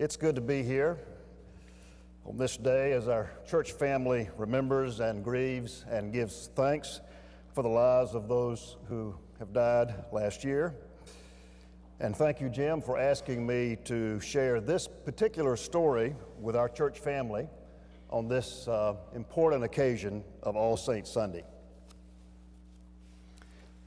It's good to be here on this day as our church family remembers and grieves and gives thanks for the lives of those who have died last year. And thank you, Jim, for asking me to share this particular story with our church family on this important occasion of All Saints Sunday.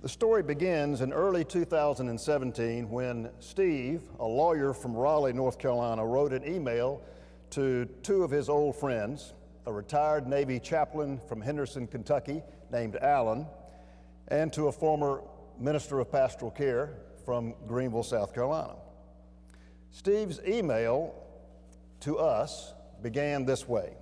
The story begins in early 2017 when Steve, a lawyer from Raleigh, North Carolina, wrote an email to two of his old friends, a retired Navy chaplain from Henderson, Kentucky named Alan, and to a former minister of pastoral care from Greenville, South Carolina. Steve's email to us began this way: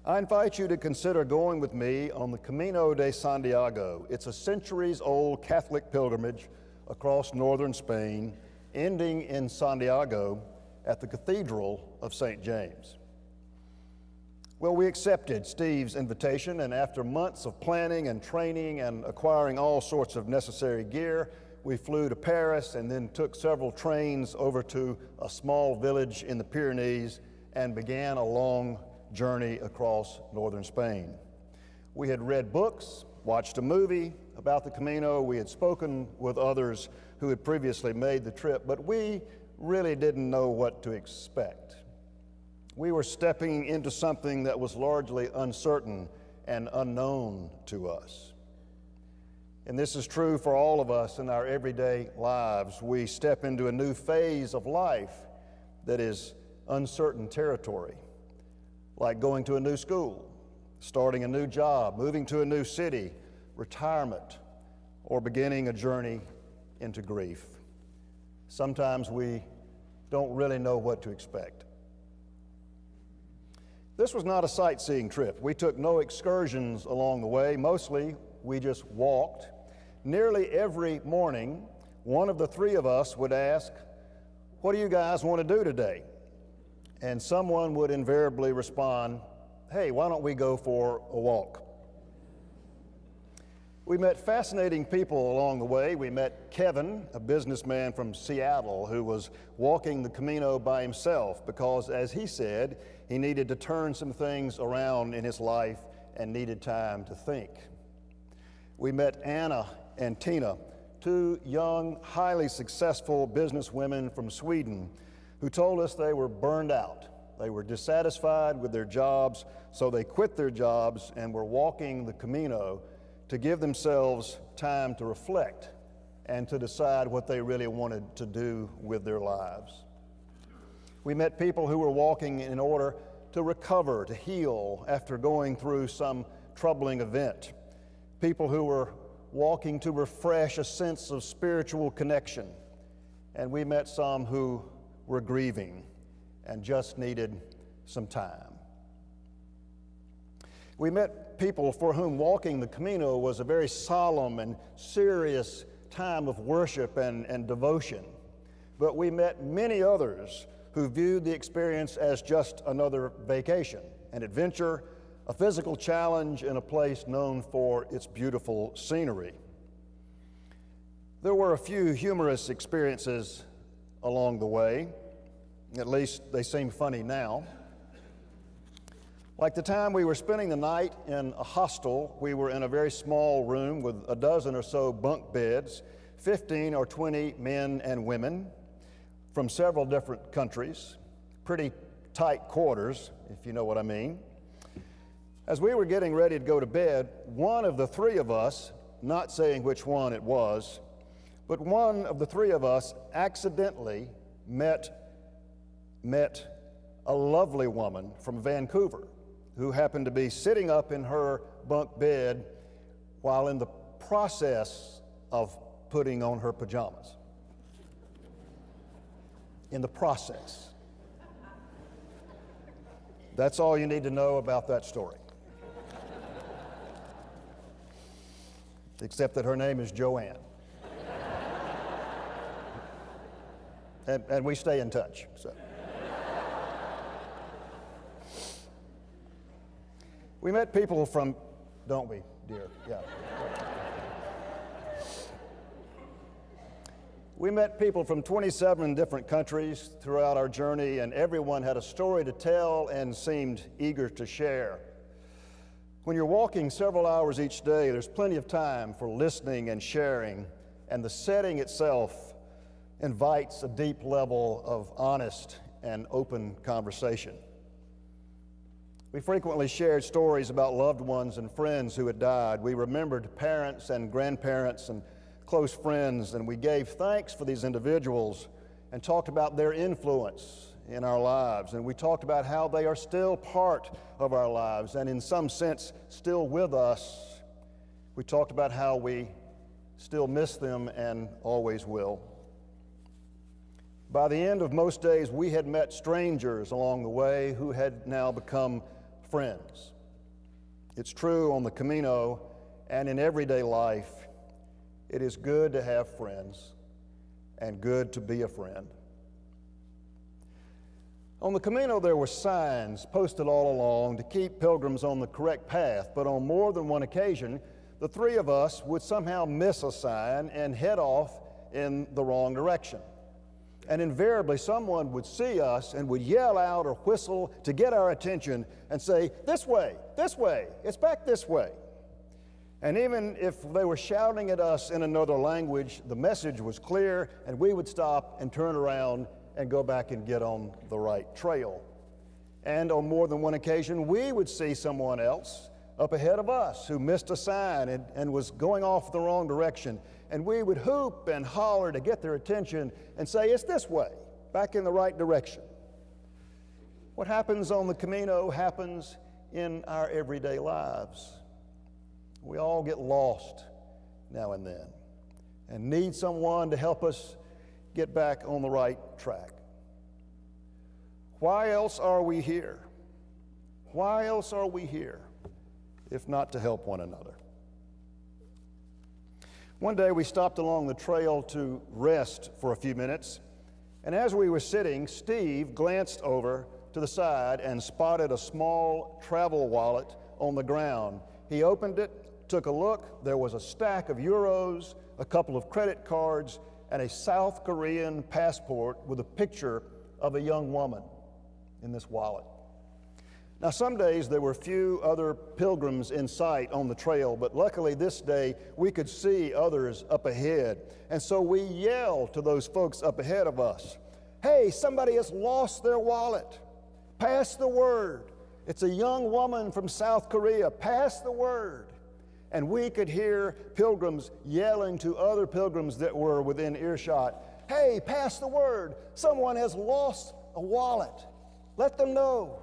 I invite you to consider going with me on the Camino de Santiago. It's a centuries-old Catholic pilgrimage across northern Spain, ending in Santiago at the Cathedral of St. James. Well, we accepted Steve's invitation, and after months of planning and training and acquiring all sorts of necessary gear, we flew to Paris and then took several trains over to a small village in the Pyrenees and began a long journey across northern Spain. We had read books, watched a movie about the Camino, we had spoken with others who had previously made the trip, but we really didn't know what to expect. We were stepping into something that was largely uncertain and unknown to us. And this is true for all of us in our everyday lives. We step into a new phase of life that is uncertain territory, like going to a new school, starting a new job, moving to a new city, retirement, or beginning a journey into grief. Sometimes we don't really know what to expect. This was not a sightseeing trip. We took no excursions along the way. Mostly, we just walked. Nearly every morning, one of the three of us would ask, "What do you guys want to do today?" And someone would invariably respond, "Hey, why don't we go for a walk?" We met fascinating people along the way. We met Kevin, a businessman from Seattle who was walking the Camino by himself because, as he said, he needed to turn some things around in his life and needed time to think. We met Anna and Tina, two young, highly successful businesswomen from Sweden who told us they were burned out. They were dissatisfied with their jobs, so they quit their jobs and were walking the Camino to give themselves time to reflect and to decide what they really wanted to do with their lives. We met people who were walking in order to recover, to heal after going through some troubling event. People who were walking to refresh a sense of spiritual connection. And we met some who were grieving and just needed some time. We met people for whom walking the Camino was a very solemn and serious time of worship and devotion. But we met many others who viewed the experience as just another vacation, an adventure, a physical challenge in a place known for its beautiful scenery. There were a few humorous experiences along the way. At least they seem funny now. Like the time we were spending the night in a hostel. We were in a very small room with a dozen or so bunk beds, 15 or 20 men and women from several different countries, pretty tight quarters, if you know what I mean. As we were getting ready to go to bed, one of the three of us, not saying which one it was, but one of the three of us accidentally met a lovely woman from Vancouver who happened to be sitting up in her bunk bed while in the process of putting on her pajamas. In the process. That's all you need to know about that story. Except that her name is Joanne. And we stay in touch. So. We met people from, don't we, dear? Yeah. We met people from 27 different countries throughout our journey, and everyone had a story to tell and seemed eager to share. When you're walking several hours each day, there's plenty of time for listening and sharing, and the setting itself invites a deep level of honest and open conversation. We frequently shared stories about loved ones and friends who had died. We remembered parents and grandparents and close friends, and we gave thanks for these individuals and talked about their influence in our lives. And we talked about how they are still part of our lives and in some sense still with us. We talked about how we still miss them and always will. By the end of most days, we had met strangers along the way who had now become friends. It's true on the Camino and in everyday life. It is good to have friends and good to be a friend. On the Camino, there were signs posted all along to keep pilgrims on the correct path, but on more than one occasion, the three of us would somehow miss a sign and head off in the wrong direction. And invariably, someone would see us and would yell out or whistle to get our attention and say, this way, it's back this way. And even if they were shouting at us in another language, the message was clear, and we would stop and turn around and go back and get on the right trail. And on more than one occasion, we would see someone else up ahead of us who missed a sign and was going off the wrong direction. And we would hoop and holler to get their attention and say, it's this way, back in the right direction. What happens on the Camino happens in our everyday lives. We all get lost now and then and need someone to help us get back on the right track. Why else are we here? Why else are we here if not to help one another? One day we stopped along the trail to rest for a few minutes, and as we were sitting, Steve glanced over to the side and spotted a small travel wallet on the ground. He opened it, took a look. There was a stack of euros, a couple of credit cards, and a South Korean passport with a picture of a young woman in this wallet. Now, some days there were few other pilgrims in sight on the trail, but luckily this day we could see others up ahead. And so we yelled to those folks up ahead of us, hey, somebody has lost their wallet. Pass the word. It's a young woman from South Korea. Pass the word. And we could hear pilgrims yelling to other pilgrims that were within earshot, hey, pass the word. Someone has lost a wallet. Let them know.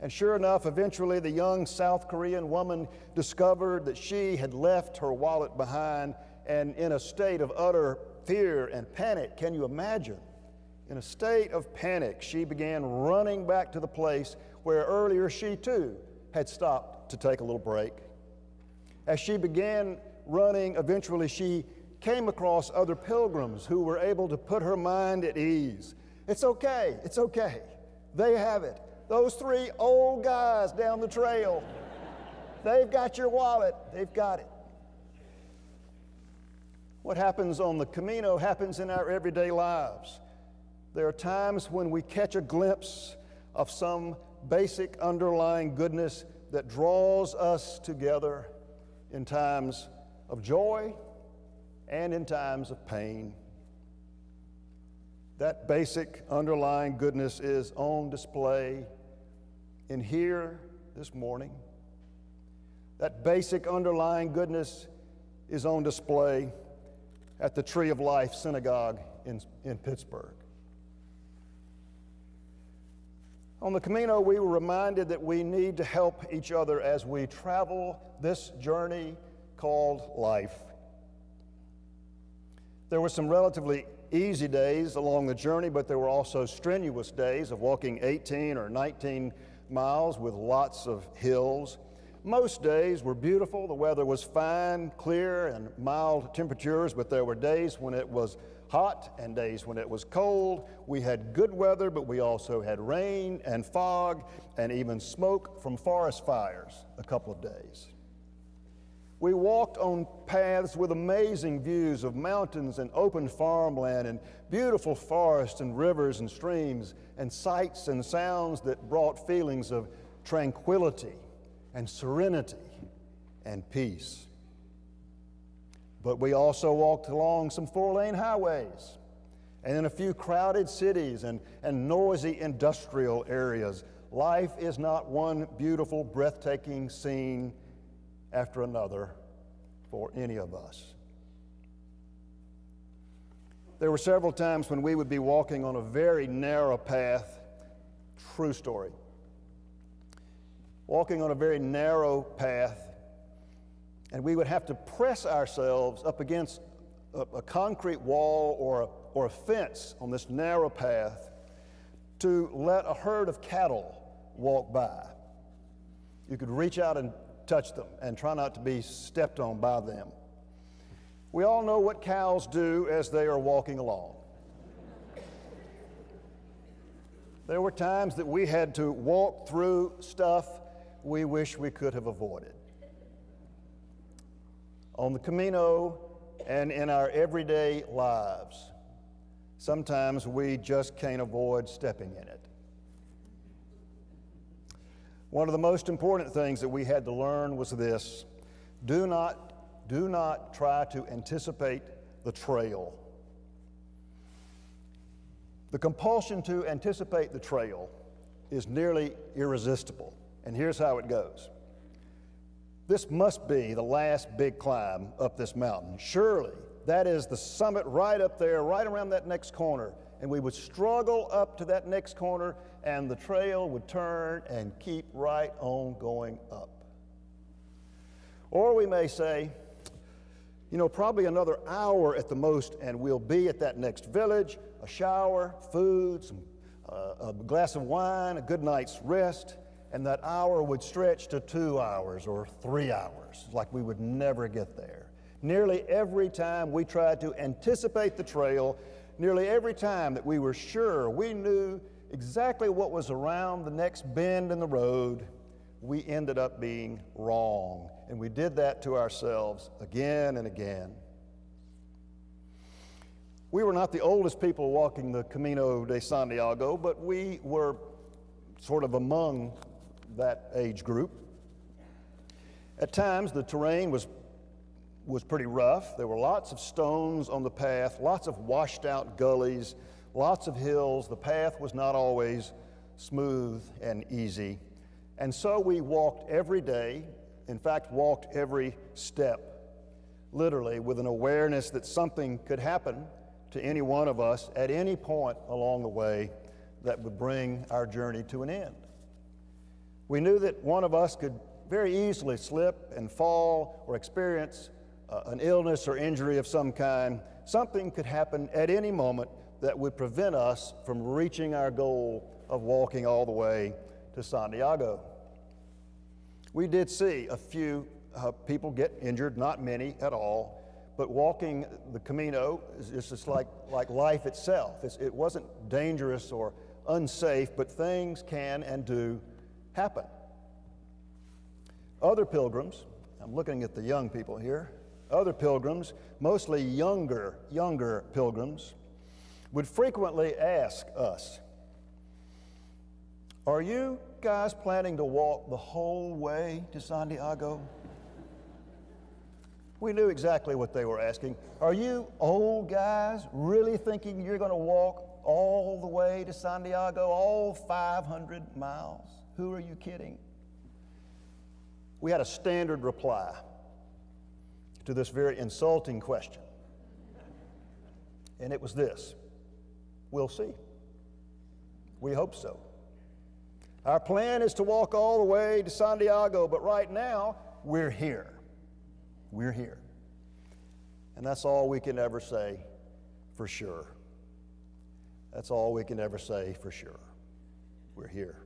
And sure enough, eventually the young South Korean woman discovered that she had left her wallet behind, and in a state of utter fear and panic, can you imagine? In a state of panic, she began running back to the place where earlier she too had stopped to take a little break. As she began running, eventually she came across other pilgrims who were able to put her mind at ease. It's okay, it's okay. They have it. Those three old guys down the trail, they've got your wallet, they've got it. What happens on the Camino happens in our everyday lives. There are times when we catch a glimpse of some basic underlying goodness that draws us together in times of joy and in times of pain. That basic underlying goodness is on display in here this morning. That basic underlying goodness is on display at the Tree of Life Synagogue in Pittsburgh. On the Camino, we were reminded that we need to help each other as we travel this journey called life. There were some relatively easy days along the journey, but there were also strenuous days of walking 18 or 19 miles with lots of hills. Most days were beautiful. The weather was fine, clear, and mild temperatures, but there were days when it was hot and days when it was cold. We had good weather, but we also had rain and fog and even smoke from forest fires a couple of days. We walked on paths with amazing views of mountains and open farmland and beautiful forests and rivers and streams and sights and sounds that brought feelings of tranquility and serenity and peace. But we also walked along some four-lane highways and in a few crowded cities and noisy industrial areas. Life is not one beautiful, breathtaking scene after another for any of us. There were several times when we would be walking on a very narrow path, true story, walking on a very narrow path, and we would have to press ourselves up against a concrete wall or a fence on this narrow path to let a herd of cattle walk by. You could reach out and touch them and try not to be stepped on by them. We all know what cows do as they are walking along. There were times that we had to walk through stuff we wish we could have avoided. On the Camino and in our everyday lives, sometimes we just can't avoid stepping in it. One of the most important things that we had to learn was this: do not try to anticipate the trail. The compulsion to anticipate the trail is nearly irresistible, and here's how it goes. This must be the last big climb up this mountain. Surely that is the summit right up there, right around that next corner. And we would struggle up to that next corner, and the trail would turn and keep right on going up. Or we may say, probably another hour at the most, and we'll be at that next village, a shower, food, a glass of wine, a good night's rest, and that hour would stretch to 2 hours or 3 hours, like we would never get there. Nearly every time we tried to anticipate the trail, nearly every time that we were sure we knew exactly what was around the next bend in the road, we ended up being wrong. And we did that to ourselves again and again. We were not the oldest people walking the Camino de Santiago, but we were sort of among that age group. At times, the terrain was pretty rough. There were lots of stones on the path, lots of washed out gullies, lots of hills. The path was not always smooth and easy. And so we walked every day, in fact, walked every step, literally with an awareness that something could happen to any one of us at any point along the way that would bring our journey to an end. We knew that one of us could very easily slip and fall or experience an illness or injury of some kind. Something could happen at any moment that would prevent us from reaching our goal of walking all the way to Santiago. We did see a few people get injured, not many at all, but walking the Camino is just like life itself. It wasn't dangerous or unsafe, but things can and do happen. Other pilgrims, I'm looking at the young people here, other pilgrims, mostly younger pilgrims, would frequently ask us, "Are you guys planning to walk the whole way to Santiago?" We knew exactly what they were asking. Are you old guys really thinking you're going to walk all the way to Santiago, all 500 miles? Who are you kidding? We had a standard reply to this very insulting question. And it was this: we'll see. We hope so. Our plan is to walk all the way to Santiago, but right now, we're here. We're here. And that's all we can ever say for sure. That's all we can ever say for sure. We're here.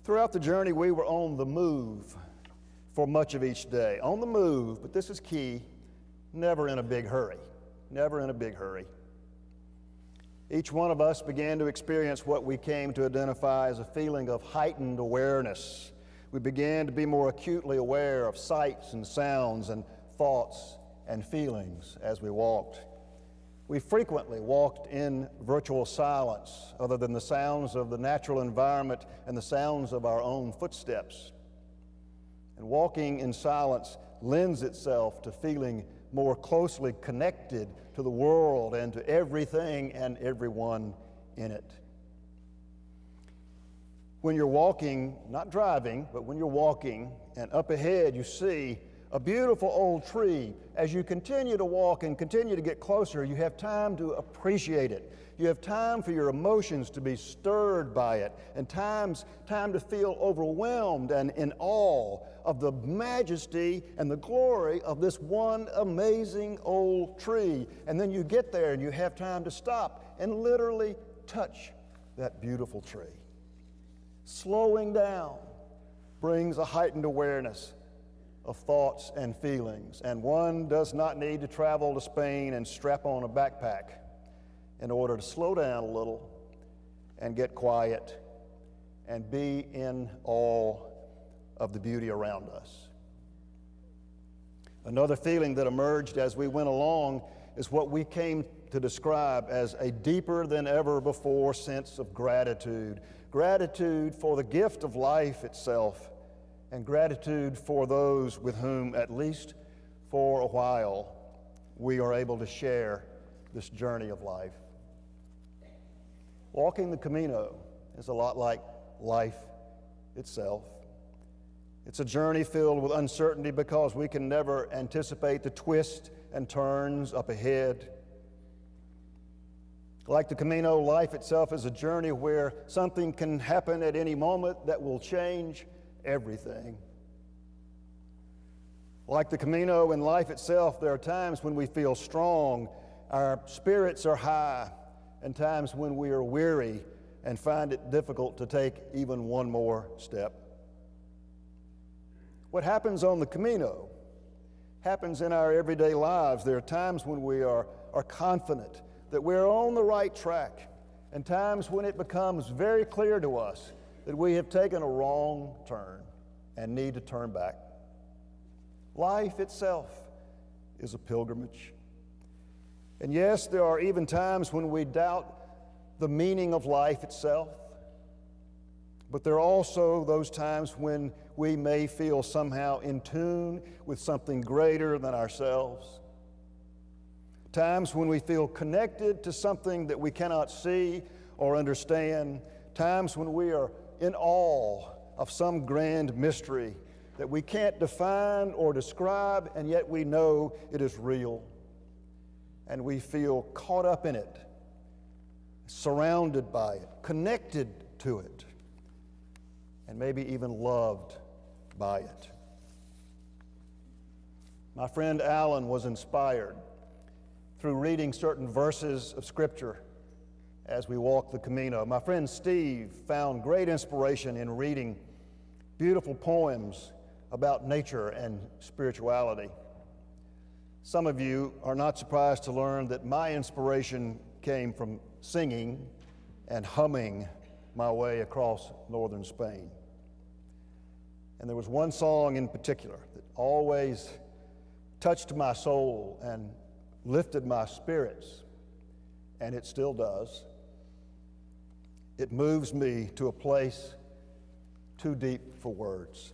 Throughout the journey, we were on the move for much of each day. On the move, but this is key, never in a big hurry. Never in a big hurry. Each one of us began to experience what we came to identify as a feeling of heightened awareness, We began to be more acutely aware of sights and sounds and thoughts and feelings as we walked. We frequently walked in virtual silence, other than the sounds of the natural environment and the sounds of our own footsteps. And walking in silence lends itself to feeling more closely connected to the world and to everything and everyone in it. When you're walking, not driving, but when you're walking, and up ahead you see a beautiful old tree, as you continue to walk and continue to get closer, you have time to appreciate it. You have time for your emotions to be stirred by it, and time to feel overwhelmed and in awe of the majesty and the glory of this one amazing old tree. And then you get there and you have time to stop and literally touch that beautiful tree. Slowing down brings a heightened awareness of thoughts and feelings, and one does not need to travel to Spain and strap on a backpack in order to slow down a little and get quiet and be in awe of the beauty around us. Another feeling that emerged as we went along is what we came to describe as a deeper than ever before sense of gratitude. Gratitude for the gift of life itself, and gratitude for those with whom, at least for a while, we are able to share this journey of life. Walking the Camino is a lot like life itself. It's a journey filled with uncertainty because we can never anticipate the twists and turns up ahead. Like the Camino, life itself is a journey where something can happen at any moment that will change everything. Like the Camino in life itself, there are times when we feel strong, our spirits are high, and times when we are weary and find it difficult to take even one more step. What happens on the Camino happens in our everyday lives. There are times when we are confident that we're on the right track, and times when it becomes very clear to us that we have taken a wrong turn and need to turn back. Life itself is a pilgrimage. And yes, there are even times when we doubt the meaning of life itself, but there are also those times when we may feel somehow in tune with something greater than ourselves. Times when we feel connected to something that we cannot see or understand. Times when we are in awe of some grand mystery that we can't define or describe, and yet we know it is real. And we feel caught up in it, surrounded by it, connected to it, and maybe even loved by it. My friend Alan was inspired through reading certain verses of Scripture as we walked the Camino. My friend Steve found great inspiration in reading beautiful poems about nature and spirituality. Some of you are not surprised to learn that my inspiration came from singing and humming my way across northern Spain. And there was one song in particular that always touched my soul and lifted my spirits, and it still does. It moves me to a place too deep for words.